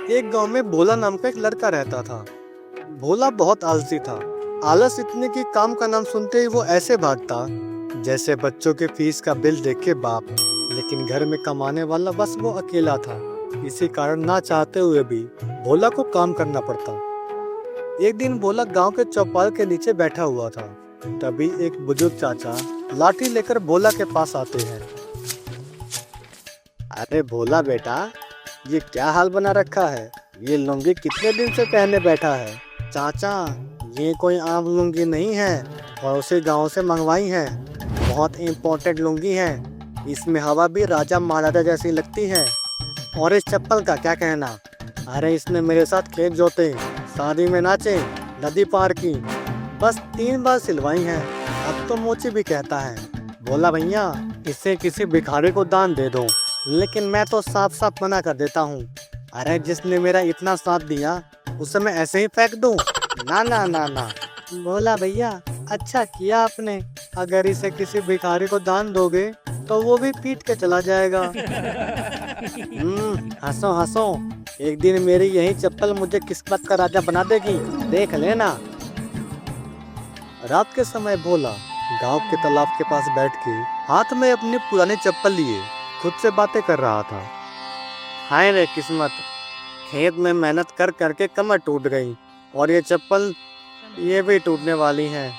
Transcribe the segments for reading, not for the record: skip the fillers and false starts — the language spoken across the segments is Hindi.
एक गांव में भोला नाम का एक लड़का रहता था। भोला बहुत आलसी था। आलस इतने कि काम का नाम सुनते ही वो ऐसे भागता जैसे बच्चों के फीस का बिल देख के बाप। लेकिन घर में कमाने वाला बस वो अकेला था। इसी कारण ना चाहते हुए भी भोला को काम करना पड़ता। एक दिन भोला गांव के चौपाल के नीचे बैठा हुआ था। तभी एक बुजुर्ग चाचा लाठी लेकर भोला के पास आते हैं। अरे भोला बेटा, ये क्या हाल बना रखा है? ये लुंगी कितने दिन से पहने बैठा है? चाचा, ये कोई आम लुंगी नहीं है, पड़ोसी गांव से मंगवाई है। बहुत इम्पोर्टेंट लुंगी है। इसमें हवा भी राजा महाराजा जैसी लगती है। और इस चप्पल का क्या कहना? अरे इसने मेरे साथ खेत जोते, शादी में नाचे, नदी पार की, बस 3 बार सिलवाई है। अब तो मोची भी कहता है। बोला भैया, इसे किसी भिखारी को दान दे दो। लेकिन मैं तो साफ साफ मना कर देता हूँ। अरे जिसने मेरा इतना साथ दिया उसे मैं ऐसे ही फेंक दूँ? ना ना ना ना। बोला भैया, अच्छा किया आपने। अगर इसे किसी भिखारी को दान दोगे तो वो भी पीट के चला जाएगा। हंसो हंसो, एक दिन मेरी यही चप्पल मुझे किस्मत का राजा बना देगी, देख लेना। रात के समय भोला गांव के तालाब के पास बैठ के हाथ में अपनी पुरानी चप्पल लिए खुद से बातें कर रहा था। हाय रे किस्मत, खेत में मेहनत कर करके कमर टूट गई और ये चप्पल ये भी टूटने वाली है।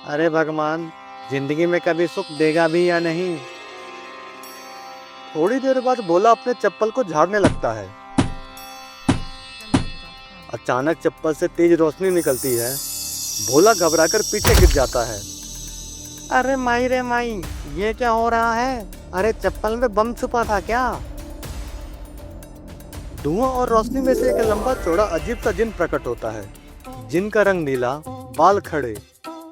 अरे भगवान, जिंदगी में कभी सुख देगा भी या नहीं? थोड़ी देर बाद भोला अपने चप्पल को झाड़ने लगता है। अचानक चप्पल से तेज रोशनी निकलती है। भोला घबराकर पीछे गिर जाता है। अरे माई रे माई, ये क्या हो रहा है? अरे चप्पल में बम छुपा था क्या? धुआं और रोशनी में से एक लंबा चौड़ा अजीब सा जिन प्रकट होता है। जिन का रंग नीला, बाल खड़े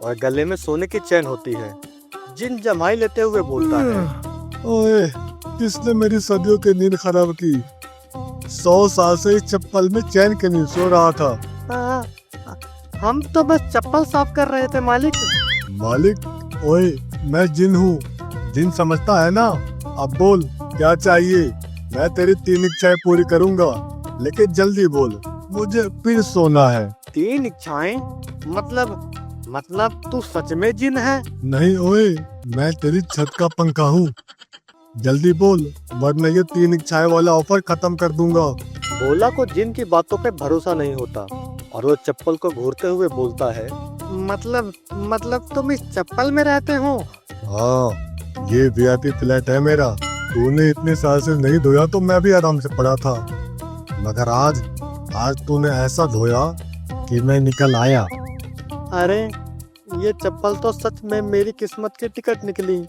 और गले में सोने की चैन होती है। जिन जमाई लेते हुए बोलता है, ओए, किसने मेरी सदियों की नींद खराब की? 100 साल से इस चप्पल में चैन के नींद सो रहा था। हम तो बस चप्पल साफ कर रहे थे मालिक। मालिक? ओए, मैं जिन हूँ, जिन समझता है ना। अब बोल, क्या चाहिए? मैं तेरी 3 इच्छाएं पूरी करूँगा, लेकिन जल्दी बोल, मुझे फिर सोना है। 3 इच्छाएं? मतलब तू सच में जिन है? नहीं ओए, मैं तेरी छत का पंखा हूँ। जल्दी बोल, वरना ये 3 इच्छाएं वाला ऑफर खत्म कर दूंगा। भोला को जिन की बातों पे भरोसा नहीं होता और वो चप्पल को घूरते हुए बोलता है, मतलब तुम इस चप्पल में रहते हो? हाँ, ये वीआईपी फ्लैट है मेरा। तूने इतने साल से नहीं धोया तो मैं भी आराम से पड़ा था, मगर आज तूने ऐसा धोया कि मैं निकल आया। अरे ये चप्पल तो सच में मेरी किस्मत की टिकट निकली।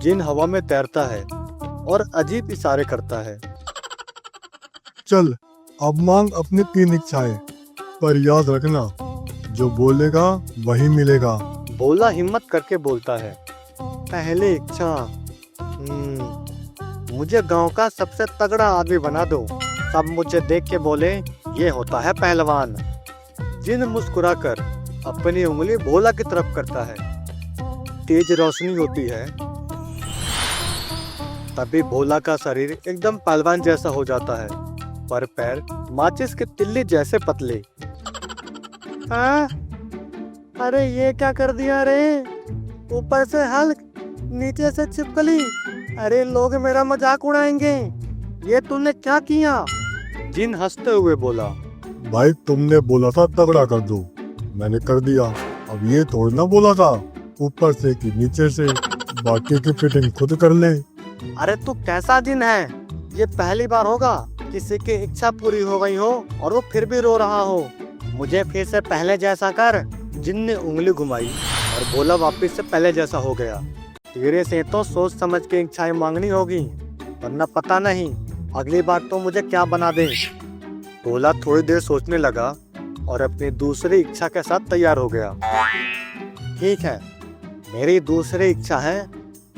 जिन हवा में तैरता है और अजीब इशारे करता है। चल, अब मांग अपनी 3 इच्छाएं, पर याद रखना, जो बोलेगा वही मिलेगा। भोला हिम्मत करके बोलता है, पहली इच्छा, मुझे गांव का सबसे तगड़ा आदमी बना दो। सब मुझे देख के बोले, ये होता है पहलवान। जिन मुस्कुराकर अपनी उंगली भोला की तरफ करता है। तेज रोशनी होती है। तभी भोला का शरीर एकदम पहलवान जैसा हो जाता है, पर पैर माचिस के तिल्ली जैसे पतले। अरे ये क्या कर दिया रे? ऊपर से हल्क, नीचे से छिपकली। अरे लोग मेरा मजाक उड़ाएंगे। ये तूने क्या किया? जिन हंसते हुए बोला, भाई तुमने बोला था तगड़ा कर दो, मैंने कर दिया। अब ये थोड़ी ना बोला था ऊपर से कि नीचे से, बाकी की फिटिंग खुद कर ले। अरे तू कैसा जिन है? ये पहली बार होगा किसी की इच्छा पूरी हो गई हो और वो फिर भी रो रहा हो। मुझे फिर से पहले जैसा कर। जिन ने उंगली घुमाई और भोला वापस से पहले जैसा हो गया। तेरे से तो सोच समझ के इच्छाएं मांगनी होगी, वरना पता नहीं अगली बार तो मुझे क्या बना दे। भोला थोड़ी देर सोचने लगा और अपनी दूसरी इच्छा के साथ तैयार हो गया। ठीक है, मेरी दूसरी इच्छा है,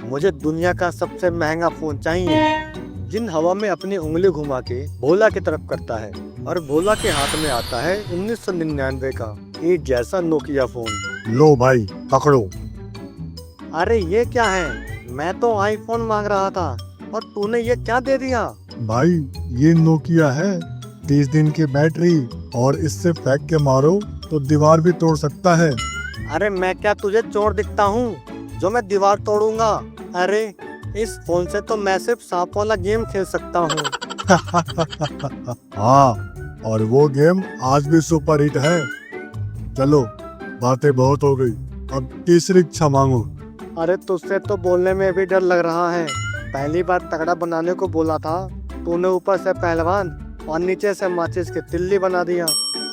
मुझे दुनिया का सबसे महंगा फोन चाहिए। जिन हवा में अपनी उंगली घुमा के भोला की तरफ करता है और भोला के हाथ में आता है 1999 का एक जैसा नोकिया फोन। लो भाई, पकड़ो। अरे ये क्या है? मैं तो आईफोन मांग रहा था और तूने ये क्या दे दिया? भाई ये नोकिया है, 30 दिन की बैटरी और इससे फेंक के मारो तो दीवार भी तोड़ सकता है। अरे मैं क्या तुझे चोर दिखता हूँ जो मैं दीवार तोड़ूंगा? अरे इस फोन से तो मैं सिर्फ सांप वाला गेम खेल सकता हूँ। हाँ, और वो गेम आज भी सुपर हिट है। चलो, बातें बहुत हो गई, अब तीसरी इच्छा मांगो। अरे तुझसे तो बोलने में भी डर लग रहा है। पहली बार तगड़ा बनाने को बोला था, तूने ऊपर से पहलवान और नीचे से माचिस की तिल्ली बना दिया।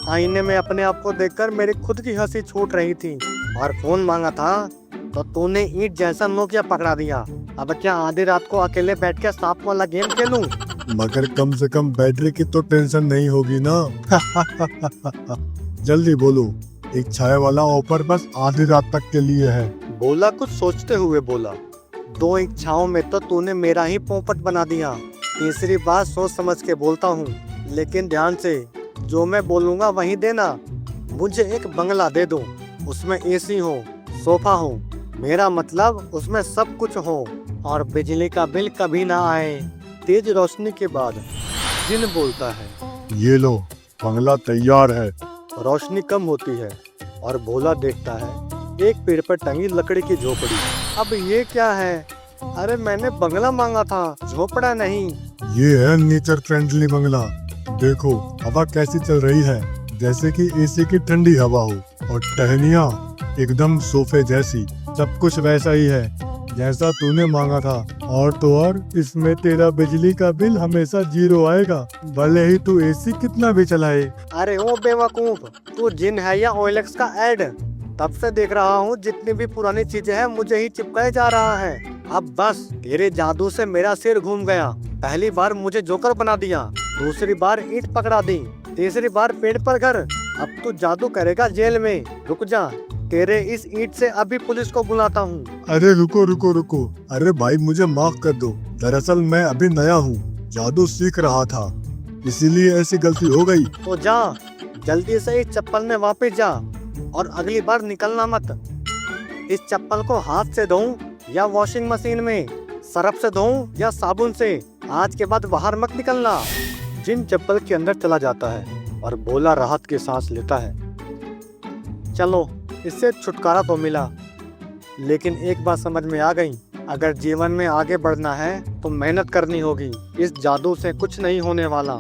आईने में अपने आप को देखकर मेरी खुद की हंसी छूट रही थी। और फोन मांगा था तो तूने ईंट जैसा नोकिया पकड़ा दिया। अब क्या आधी रात को अकेले बैठ के सांप वाला गेम खेलूं? मगर कम से कम बैटरी की तो टेंशन नहीं होगी ना। जल्दी बोलो, इच्छाएं वाला ऑफर बस आधी रात तक के लिए है। बोला कुछ सोचते हुए बोला, 2 इच्छाओं में तो तूने मेरा ही पोपट बना दिया। तीसरी बार सोच समझ के बोलता हूँ, लेकिन ध्यान से, जो मैं बोलूँगा वही देना। मुझे एक बंगला दे दो, उसमें एसी हो, सोफा हो, मेरा मतलब उसमें सब कुछ हो, और बिजली का बिल कभी ना आए। तेज रोशनी के बाद जिन बोलता है, ये लो, बंगला तैयार है। रोशनी कम होती है और भोला देखता है एक पेड़ पर टंगी लकड़ी की झोपड़ी। अब ये क्या है? अरे मैंने बंगला मांगा था, झोपड़ा नहीं। ये है नेचर फ्रेंडली बंगला। देखो हवा कैसी चल रही है, जैसे कि एसी की ठंडी हवा हो, और टहनियाँ एकदम सोफे जैसी। सब कुछ वैसा ही है जैसा तूने मांगा था, और तो और इसमें तेरा बिजली का बिल हमेशा 0 आएगा, भले ही तू एसी कितना भी चलाए। अरे ओ बेवकूफ, तू जिन है या ओएलएक्स का ऐड? तब से देख रहा हूँ जितनी भी पुरानी चीजें हैं मुझे ही चिपकाए जा रहा है। अब बस, तेरे जादू से मेरा सिर घूम गया। पहली बार मुझे जोकर बना दिया, दूसरी बार ईंट पकड़ा दी, तीसरी बार पेड़ पर घर। अब तू जादू करेगा जेल में। रुक जा, तेरे इस ईंट से अभी पुलिस को बुलाता हूँ। अरे रुको रुको रुको, अरे भाई मुझे माफ कर दो। दरअसल मैं अभी नया हूँ, जादू सीख रहा था, इसीलिए ऐसी गलती हो गई। तो जा, जल्दी से इस चप्पल में वापस जा, और अगली बार निकलना मत। इस चप्पल को हाथ से धोऊं या वॉशिंग मशीन में, सरफ से धोऊं या साबुन से, आज के बाद बाहर मत निकलना। जिन चप्पल के अंदर चला जाता है और भोला राहत की सांस लेता है। चलो, इससे छुटकारा तो मिला, लेकिन एक बात समझ में आ गई, अगर जीवन में आगे बढ़ना है तो मेहनत करनी होगी। इस जादू से कुछ नहीं होने वाला।